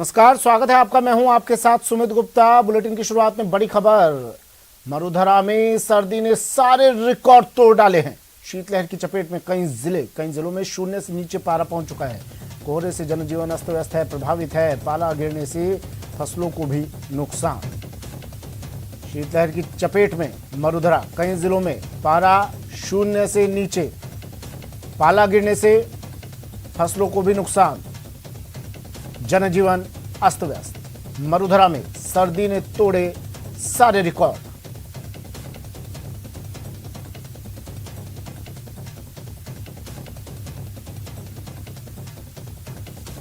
नमस्कार, स्वागत है आपका। मैं हूं आपके साथ सुमित गुप्ता। बुलेटिन की शुरुआत में बड़ी खबर। मरुधरा में सर्दी ने सारे रिकॉर्ड तोड़ डाले हैं। शीतलहर की चपेट में कई जिलों में शून्य से नीचे पारा पहुंच चुका है। कोहरे से जनजीवन अस्त व्यस्त है, प्रभावित है। पाला गिरने से फसलों को भी नुकसान। शीतलहर की चपेट में मरुधरा, कई जिलों में पारा शून्य से नीचे। पाला गिरने से फसलों को भी नुकसान, जनजीवन अस्त व्यस्त। मरुधरा में सर्दी ने तोड़े सारे रिकॉर्ड।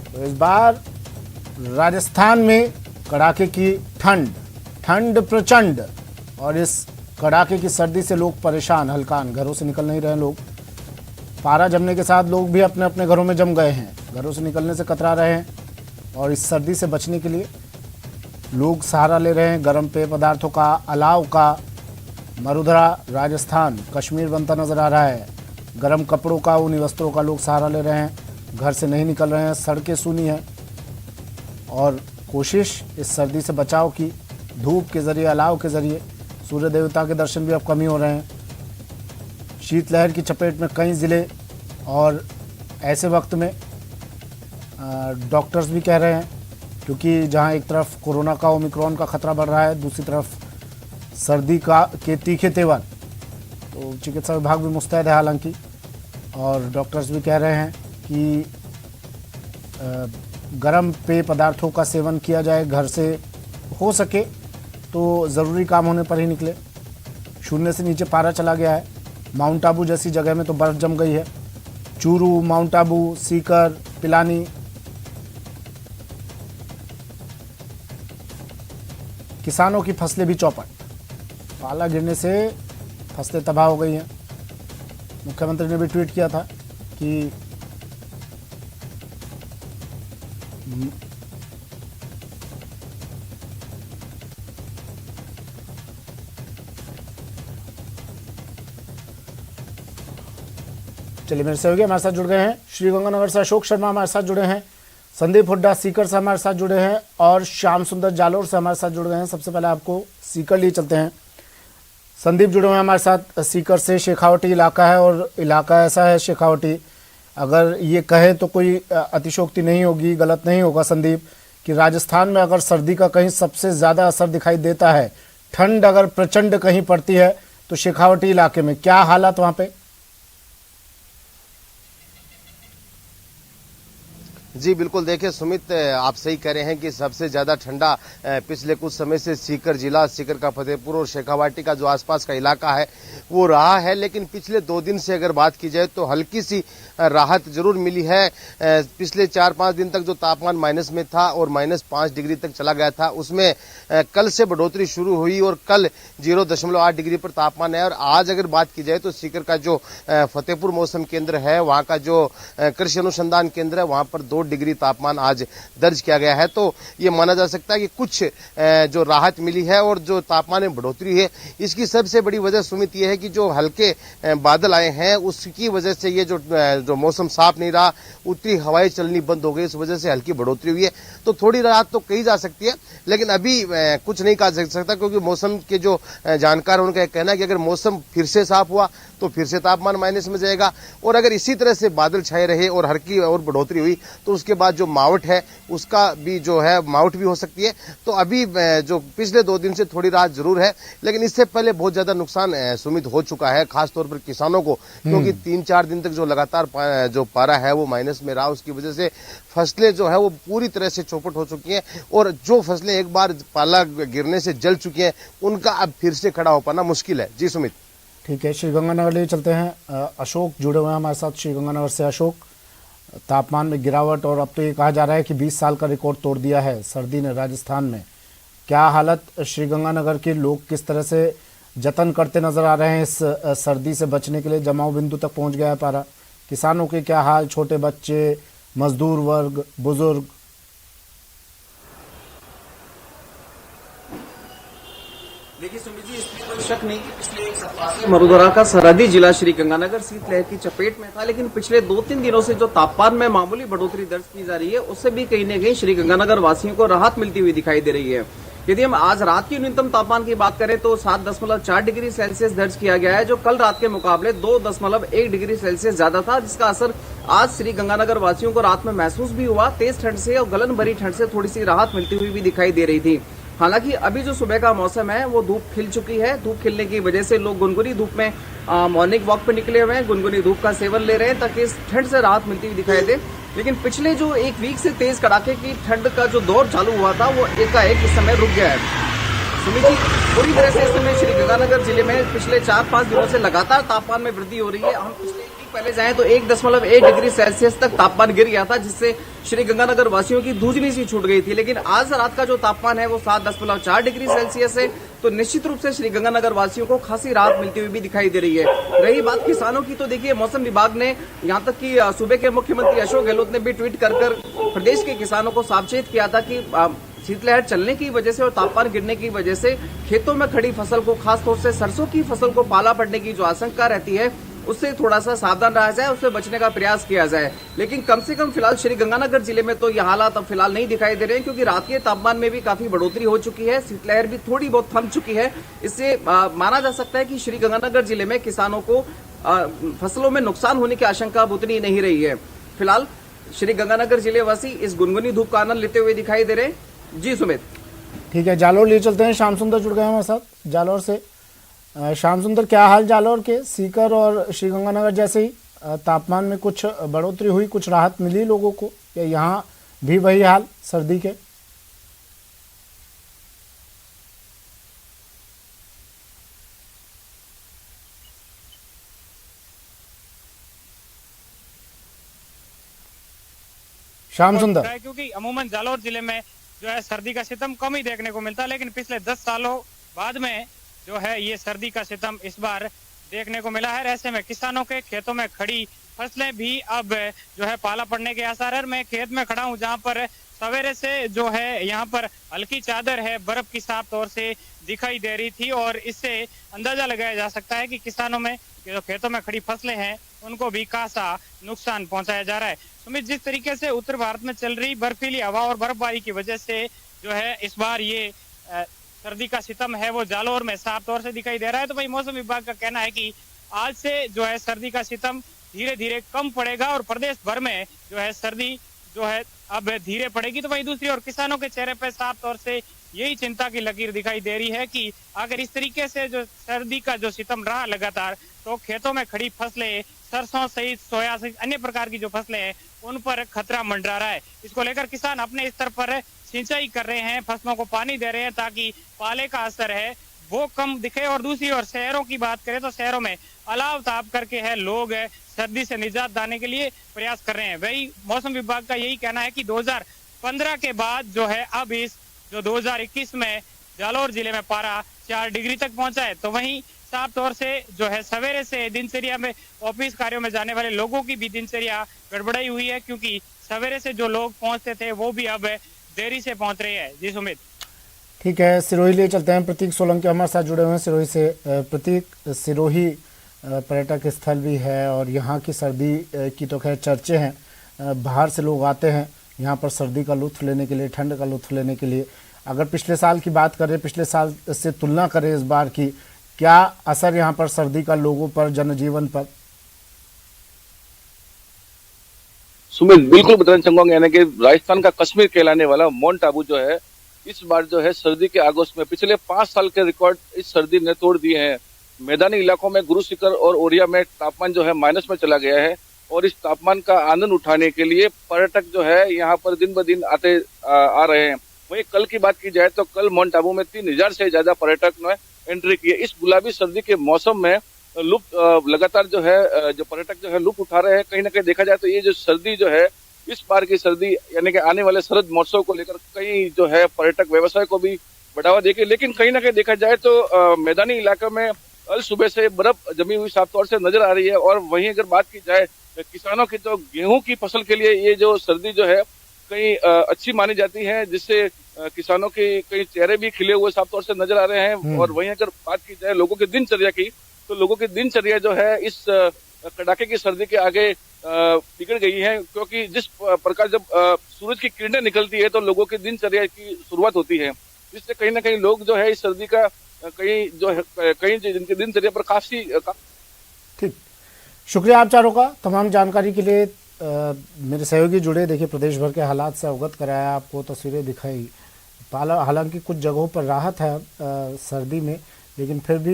तो इस बार राजस्थान में कड़ाके की ठंड प्रचंड, और इस कड़ाके की सर्दी से लोग परेशान हलकान। घरों से निकल नहीं रहे लोग। पारा जमने के साथ लोग भी अपने अपने घरों में जम गए हैं। घरों से निकलने से कतरा रहे हैं, और इस सर्दी से बचने के लिए लोग सहारा ले रहे हैं गर्म पेय पदार्थों का, अलाव का। मरुधरा राजस्थान कश्मीर बनता नजर आ रहा है। गर्म कपड़ों का, ऊनी वस्त्रों का लोग सहारा ले रहे हैं। घर से नहीं निकल रहे हैं, सड़कें सूनी हैं, और कोशिश इस सर्दी से बचाव की धूप के जरिए, अलाव के जरिए। सूर्य देवता के दर्शन भी अब कम ही हो रहे हैं। शीतलहर की चपेट में कई ज़िले, और ऐसे वक्त में डॉक्टर्स भी कह रहे हैं, क्योंकि जहां एक तरफ कोरोना का, ओमिक्रॉन का खतरा बढ़ रहा है, दूसरी तरफ सर्दी के तीखे तेवर, तो चिकित्सा विभाग भी मुस्तैद है हालांकि। और डॉक्टर्स भी कह रहे हैं कि गर्म पेय पदार्थों का सेवन किया जाए। घर से हो सके तो ज़रूरी काम होने पर ही निकले। शून्य से नीचे पारा चला गया है। माउंट आबू जैसी जगह में तो बर्फ़ जम गई है। चूरू, माउंट आबू, सीकर, पिलानी। किसानों की फसलें भी चौपट। पाला गिरने से फसलें तबाह हो गई हैं। मुख्यमंत्री ने भी ट्वीट किया था कि चलिए, मेरे सहयोगी हमारे साथ जुड़ गए हैं। श्रीगंगानगर से अशोक शर्मा हमारे साथ जुड़े हैं, संदीप हुड्डा सीकर से हमारे साथ जुड़े हैं, और श्याम सुंदर जालोर से हमारे साथ जुड़ गए हैं। सबसे पहले आपको सीकर लिए चलते हैं। संदीप जुड़े हुए हैं हमारे साथ सीकर से। शेखावटी इलाका है, और इलाका ऐसा है शेखावटी, अगर ये कहे तो कोई अतिशोक्ति नहीं होगी, गलत नहीं होगा संदीप, कि राजस्थान में अगर सर्दी का कहीं सबसे ज़्यादा असर दिखाई देता है, ठंड अगर प्रचंड कहीं पड़ती है, तो शेखावटी इलाके में क्या हालात वहाँ पे? जी बिल्कुल, देखिए सुमित, आप सही कह रहे हैं कि सबसे ज्यादा ठंडा पिछले कुछ समय से सीकर जिला, सीकर का फतेहपुर और शेखावाटी का जो आसपास का इलाका है वो रहा है। लेकिन पिछले 2 दिन से अगर बात की जाए तो हल्की सी राहत जरूर मिली है। पिछले 4-5 दिन तक जो तापमान माइनस में था और -5 डिग्री तक चला गया था, उसमें कल से बढ़ोतरी शुरू हुई, और कल 0.8 डिग्री पर तापमान है। और आज अगर बात की जाए तो सीकर का जो फतेहपुर मौसम केंद्र है, वहां का जो कृषि अनुसंधान केंद्र है, वहां पर 2 डिग्री तापमान आज दर्ज किया गया है। तो ये माना जा सकता है कि कुछ जो राहत मिली है और जो तापमान में बढ़ोतरी है, इसकी सबसे बड़ी वजह सुमित ये है कि जो हल्के बादल आए हैं उसकी वजह से ये जो मौसम साफ नहीं रहा, उत्तरी हवाएं चलनी बंद हो गई, इस वजह से हल्की बढ़ोतरी हुई है। तो थोड़ी राहत तो कही जा सकती है, लेकिन अभी कुछ नहीं कहा जा सकता, क्योंकि मौसम के जो जानकार हैं उनका कहना है कि अगर मौसम फिर से साफ हुआ तो फिर से तापमान माइनस में जाएगा, और अगर इसी तरह से बादल छाए रहे और हल्की और बढ़ोतरी हुई तो उसके बाद जो मावट है उसका भी जो है मावट भी हो सकती है। तो अभी जो पिछले 2 दिन से थोड़ी राहत जरूर है, लेकिन इससे पहले बहुत ज्यादा नुकसान सुमित हो चुका है, खासतौर पर किसानों को, क्योंकि 3-4 दिन तक जो लगातार जो पारा है वो माइनस में रहा, उसकी वजह से फसलें जो है वो पूरी तरह से चौपट हो चुकी हैं, और जो फसलें एक बार पाला गिरने से जल चुकी हैं उनका अब फिर से खड़ा हो पाना मुश्किल है। जी सुमित। ठीक है, श्रीगंगानगर लिए चलते हैं। अशोक जुड़े हुए हैं हमारे साथ श्रीगंगानगर से। अशोक, तापमान में गिरावट, और अब तो ये कहा जा रहा है कि 20 साल का रिकॉर्ड तोड़ दिया है सर्दी ने राजस्थान में। क्या हालत श्रीगंगानगर के, लोग किस तरह से जतन करते नजर आ रहे हैं इस सर्दी से बचने के लिए? जमाव बिंदु तक पहुंच गया है पारा। किसानों के क्या हाल, छोटे बच्चे, मजदूर वर्ग, बुजुर्ग? देखिए सुमित जी, इसमें कोई शक नहीं कि पिछले 1 मरुधरा का सरहदी जिला श्री गंगानगर शीतलहर की चपेट में था, लेकिन पिछले 2-3 दिनों से जो तापमान में मामूली बढ़ोतरी दर्ज की जा रही है, उससे भी कहीं न कहीं श्री गंगानगर वासियों को राहत मिलती हुई दिखाई दे रही है। यदि हम आज रात की न्यूनतम तापमान की बात करें तो 7.4 डिग्री सेल्सियस दर्ज किया गया है, जो कल रात के मुकाबले 2.1 डिग्री सेल्सियस ज्यादा था, जिसका असर आज श्री गंगानगर वासियों को रात में महसूस भी हुआ। तेज ठंड से और गलन भरी ठंड से थोड़ी सी राहत मिलती हुई भी दिखाई दे रही थी। हालांकि अभी जो सुबह का मौसम है वो धूप खिल चुकी है। धूप खिलने की वजह से लोग गुनगुनी धूप में मॉर्निंग वॉक पे निकले हुए हैं, गुनगुनी धूप का सेवन ले रहे हैं ताकि इस ठंड से राहत मिलती हुई दिखाई दे। लेकिन पिछले जो एक वीक से तेज कड़ाके की ठंड का जो दौर चालू हुआ था वो एकाएक इस समय रुक गया है। सुमित जी, पूरी तरह से इस समय श्री गंगानगर जिले में पिछले 4-5 दिनों से लगातार तापमान में वृद्धि हो रही है। हम पिछले एक वीक पहले जाएं तो 1.1 डिग्री सेल्सियस तक तापमान गिर गया था, जिससे श्री गंगानगर वासियों की धूजनी सी छूट गई थी। लेकिन आज रात का जो तापमान है वो 7.4 डिग्री सेल्सियस है, तो निश्चित रूप से श्री गंगानगर वासियों को खासी राहत मिलती हुई भी दिखाई दे रही है। रही बात किसानों की, तो देखिए मौसम विभाग ने यहाँ तक कि सूबे के मुख्यमंत्री अशोक गहलोत ने भी ट्वीट कर प्रदेश के किसानों को सावचेत किया था कि शीतलहर चलने की वजह से और तापमान गिरने की वजह से खेतों में खड़ी फसल को, खासतौर से सरसों की फसल को पाला पड़ने की जो आशंका रहती है, उससे थोड़ा सा सावधान रहा जाए, उससे बचने का प्रयास किया जाए। लेकिन कम से कम फिलहाल श्री गंगानगर जिले में तो यह हालात अब फिलहाल नहीं दिखाई दे रहे हैं, क्योंकि रात के तापमान में भी काफी बढ़ोतरी हो चुकी है। शीतलहर भी थोड़ी बहुत थम चुकी है। इससे माना जा सकता है कि श्री गंगानगर जिले में किसानों को फसलों में नुकसान होने की आशंका अब उतनी नहीं रही है। फिलहाल श्री गंगानगर जिले वासी इस गुनगुनी धूप का आनंद लेते हुए दिखाई दे रहे हैं। जी सुमित। ठीक है, जालोर ले चलते हैं। श्याम सुंदर जुड़ गए हमारे साथ जालोर से। श्याम सुंदर, क्या हाल जालोर के? सीकर और श्रीगंगानगर जैसे ही तापमान में कुछ बढ़ोतरी हुई, कुछ राहत मिली लोगों को, या यहाँ भी वही हाल सर्दी के? श्याम सुंदर, क्योंकि अमूमन जालोर जिले में जो है सर्दी का सितम कम ही देखने को मिलता है, लेकिन पिछले 10 सालों बाद में जो है ये सर्दी का सितम इस बार देखने को मिला है। ऐसे में किसानों के खेतों में खड़ी फसलें भी अब जो है पाला पड़ने के आसार है। मैं खेत में खड़ा हूँ जहाँ पर सवेरे से जो है यहाँ पर हल्की चादर है, बर्फ की साफ तौर से दिखाई दे रही थी, और इससे अंदाजा लगाया जा सकता है कि किसानों में जो खेतों में खड़ी फसलें हैं उनको भी खासा नुकसान पहुंचाया जा रहा है। सुमित, जिस तरीके से उत्तर भारत में चल रही बर्फीली हवा और बर्फबारी की वजह से जो है इस बार ये सर्दी का सितम है वो जालोर में साफ तौर से दिखाई दे रहा है। तो भाई मौसम विभाग का कहना है कि आज से जो है सर्दी का सितम धीरे धीरे कम पड़ेगा और प्रदेश भर में जो है सर्दी जो है अब धीरे पड़ेगी। तो वहीं दूसरी ओर किसानों के चेहरे पे साफ तौर से यही चिंता की लकीर दिखाई दे रही है कि अगर इस तरीके से जो सर्दी का जो सितम रहा लगातार, तो खेतों में खड़ी फसलें, सरसों सहित सोया सहित अन्य प्रकार की जो फसलें हैं उन पर खतरा मंडरा रहा है। इसको लेकर किसान अपने स्तर पर सिंचाई कर रहे हैं, फसलों को पानी दे रहे हैं ताकि पाले का असर है वो कम दिखे। और दूसरी ओर शहरों की बात करें तो शहरों में अलाव ताप करके है लोग सर्दी से निजात पाने के लिए प्रयास कर रहे हैं। वही मौसम विभाग का यही कहना है कि 2015 के बाद जो है अब इस जो 2021 में जालोर जिले में पारा 4 डिग्री तक पहुंचा है। तो वहीं साफ तौर से जो है सवेरे से दिनचर्या में ऑफिस कार्यों में जाने वाले लोगों की भी दिनचर्या गड़बड़ाई हुई है, क्योंकि सवेरे से जो लोग पहुंचते थे वो भी अब देरी से पहुंच रहे हैं। जी सुमित। ठीक है, सिरोही ले चलते हैं। प्रतीक सोलंकी हमारे साथ जुड़े हुए हैं सिरोही से। प्रतीक, सिरोही पर्यटक स्थल भी है और यहाँ की सर्दी की तो खैर चर्चे हैं, बाहर से लोग आते हैं यहाँ पर सर्दी का लुत्फ लेने के लिए, ठंड का लुत्फ लेने के लिए। अगर पिछले साल की बात करें, पिछले साल से तुलना करें इस बार की, क्या असर यहाँ पर सर्दी का लोगों पर, जनजीवन पर? सुमित, बिल्कुल बताना चाहूंगा, यानी कि राजस्थान का कश्मीर कहलाने वाला माउंट आबू जो है इस बार जो है सर्दी के आगोश में पिछले 5 साल के रिकॉर्ड इस सर्दी ने तोड़ दिए हैं। मैदानी इलाकों में गुरु शिखर और ओरिया में तापमान जो है माइनस में चला गया है, और इस तापमान का आनंद उठाने के लिए पर्यटक जो है यहाँ पर दिन ब दिन आते आ रहे हैं। वहीं कल की बात की जाए तो कल माउंट आबू में 3000 से ज्यादा पर्यटक ने एंट्री की है। इस गुलाबी सर्दी के मौसम में लुप्त लगातार जो है जो पर्यटक जो है लुप्त उठा रहे हैं। कहीं ना कहीं देखा जाए तो ये जो सर्दी जो है इस बार की सर्दी यानी कि आने वाले शरद महोत्सव को लेकर कई जो है पर्यटक व्यवसाय को भी बढ़ावा देगी। लेकिन कहीं ना कहीं देखा जाए तो मैदानी इलाके में कल सुबह से बर्फ जमी हुई साफ तौर से नजर आ रही है। और वहीं अगर बात की जाए किसानों की, तो गेहूं की फसल के लिए ये जो सर्दी जो है कहीं अच्छी मानी जाती है, जिससे किसानों के कई चेहरे भी खिले हुए साफ तौर से नजर आ रहे हैं। और वहीं अगर बात की जाए लोगों की दिनचर्या की, तो लोगों की दिनचर्या जो है इस कड़ाके की सर्दी के आगे बिगड़ गई है, क्योंकि जिस प्रकार जब सूरज की किरणें निकलती है तो लोगों की दिनचर्या की शुरुआत होती है, जिससे कहीं ना कहीं लोग जो है इस सर्दी का कहीं जिनकी दिनचर्या पर काफी ठीक, शुक्रिया आप चारों का तमाम जानकारी के लिए। मेरे सहयोगी जुड़े, देखिए प्रदेश भर के हालात से अवगत कराया, आपको तस्वीरें दिखाई। हालांकि कुछ जगहों पर राहत है सर्दी में, लेकिन फिर भी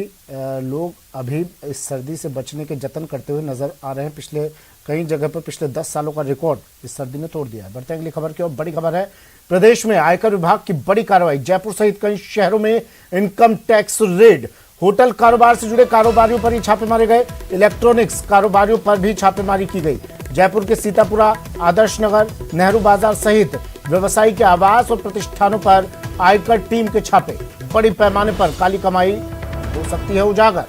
लोग अभी इस सर्दी से बचने के जतन करते हुए नजर आ रहे हैं। पिछले कई जगह पर पिछले 10 सालों का रिकॉर्ड इस सर्दी ने तोड़ दिया है। बढ़ते हैं अगली खबर की ओर। बड़ी खबर है, प्रदेश में आयकर विभाग की बड़ी कार्रवाई। जयपुर सहित कई शहरों में इनकम टैक्स रेड। होटल कारोबार से जुड़े कारोबारियों पर ही छापे मारे गए। इलेक्ट्रॉनिक्स कारोबारियों पर भी छापेमारी की गई। जयपुर के सीतापुरा, आदर्श नगर, नेहरू बाजार सहित व्यवसायी के आवास और प्रतिष्ठानों पर आयकर टीम के छापे। बड़ी पैमाने पर काली कमाई हो सकती है उजागर।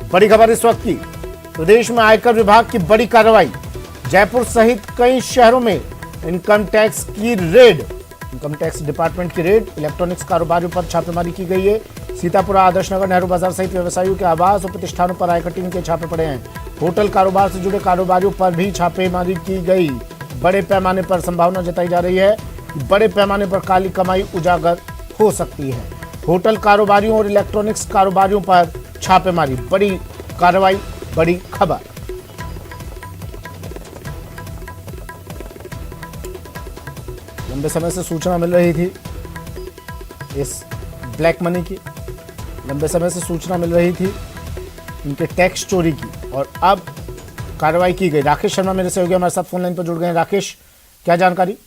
बड़ी खबर इस वक्त की, प्रदेश में आयकर विभाग की बड़ी कार्रवाई। जयपुर सहित कई शहरों में इनकम टैक्स की रेड, इनकम टैक्स डिपार्टमेंट की रेड। इलेक्ट्रॉनिक्स कारोबारियों पर छापेमारी की गई है। सीतापुरा, आदर्श नगर, नेहरू बाजार सहित व्यवसायियों के आवास और प्रतिष्ठानों पर आयकर टीम के छापे पड़े हैं। होटल कारोबार से जुड़े कारोबारियों पर भी छापेमारी की गई। बड़े पैमाने पर संभावना जताई जा रही है कि बड़े पैमाने पर काली कमाई उजागर हो सकती है। होटल कारोबारियों और इलेक्ट्रॉनिक्स कारोबारियों पर छापेमारी, बड़ी कार्रवाई, बड़ी खबर। लंबे समय से सूचना मिल रही थी इस ब्लैक मनी की, लंबे समय से सूचना मिल रही थी इनके टैक्स चोरी की, और अब कार्रवाई की गई। राकेश शर्मा मेरे सहयोगी हमारे साथ फोन लाइन पर जुड़ गए हैं। राकेश, क्या जानकारी?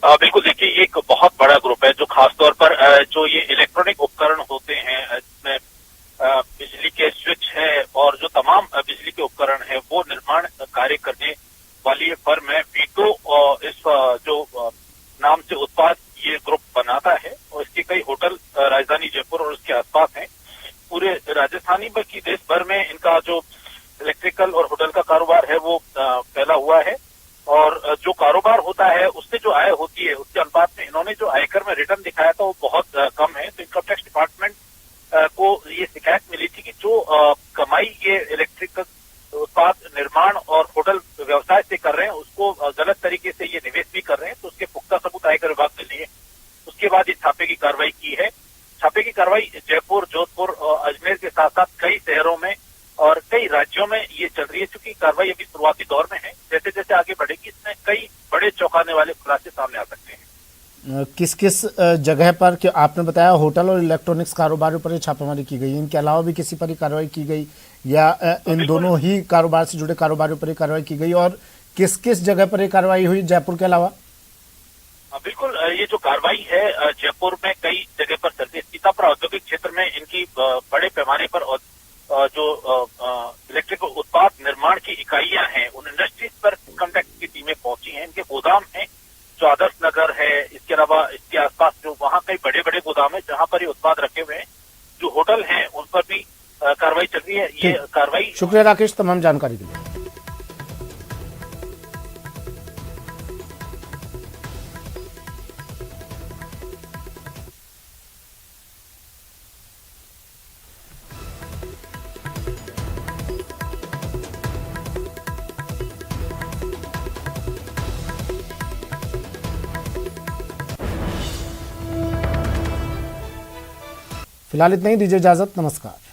बिल्कुल, देखिए ये एक बहुत बड़ा ग्रुप है जो खासतौर पर जो ये इलेक्ट्रॉनिक उपकरण होते हैं, जिसमें बिजली के स्विच है और जो तमाम बिजली के उपकरण है, वो निर्माण कार्य करने वाली ये फर्म है। वीटो इस जो नाम से उत्पाद ये ग्रुप बनाता है, और इसके कई होटल राजधानी जयपुर और उसके आसपास हैं। पूरे राजस्थानी बल्कि देश भर में इनका जो इलेक्ट्रिकल और होटल का कारोबार है वो फैला हुआ है, और जो कारोबार होता है उससे जो आय होती है उसके अनुपात में इन्होंने जो आयकर में रिटर्न दिखाया था वो बहुत कम है। तो इनकम टैक्स डिपार्टमेंट को ये शिकायत मिली थी कि जो कमाई ये इलेक्ट्रिकल उत्पाद निर्माण और होटल व्यवसाय से कर रहे हैं उसको गलत तरीके से ये निवेश भी कर रहे हैं, तो उसके पुख्ता सबूत आयकर विभाग ने लिए। उसके बाद इस छापे की कार्रवाई की है। छापे की कार्रवाई जयपुर, जोधपुर और अजमेर के साथ साथ कई शहरों में और कई राज्यों में ये चल रही है। चूंकि कार्रवाई अभी शुरुआती दौर में है, जैसे जैसे आगे बढ़ेगी इसमें कई बड़े चौंकाने वाले खुलासे सामने आ सकते हैं। किस किस जगह पर, कि आपने बताया होटल और इलेक्ट्रॉनिक्स कारोबारियों पर छापेमारी की गई, इनके अलावा भी किसी पर ही कार्रवाई की गई, या इन दोनों ही कारोबार से जुड़े कारोबारियों पर ही कार्रवाई की गई, और किस किस जगह पर ये कार्रवाई हुई जयपुर के अलावा? बिल्कुल, ये जो कार्रवाई है जयपुर में कई जगह पर चलती है। सीतापुरा औद्योगिक क्षेत्र में इनकी बड़े पैमाने पर जो इलेक्ट्रिक उत्पाद निर्माण की इकाइयां हैं उन इंडस्ट्रीज पर इनकम टैक्स की टीमें पहुंची हैं। इनके गोदाम हैं जो आदर्श नगर है, इसके अलावा इसके आसपास जो वहां कई बड़े बड़े गोदाम है जहां पर ये उत्पाद रखे हुए हैं। जो होटल हैं उन पर भी कार्रवाई चल रही है। ये कार्रवाई। शुक्रिया राकेश तमाम जानकारी के लिए। फिलहाल इतना ही, दीजिए इजाजत, नमस्कार।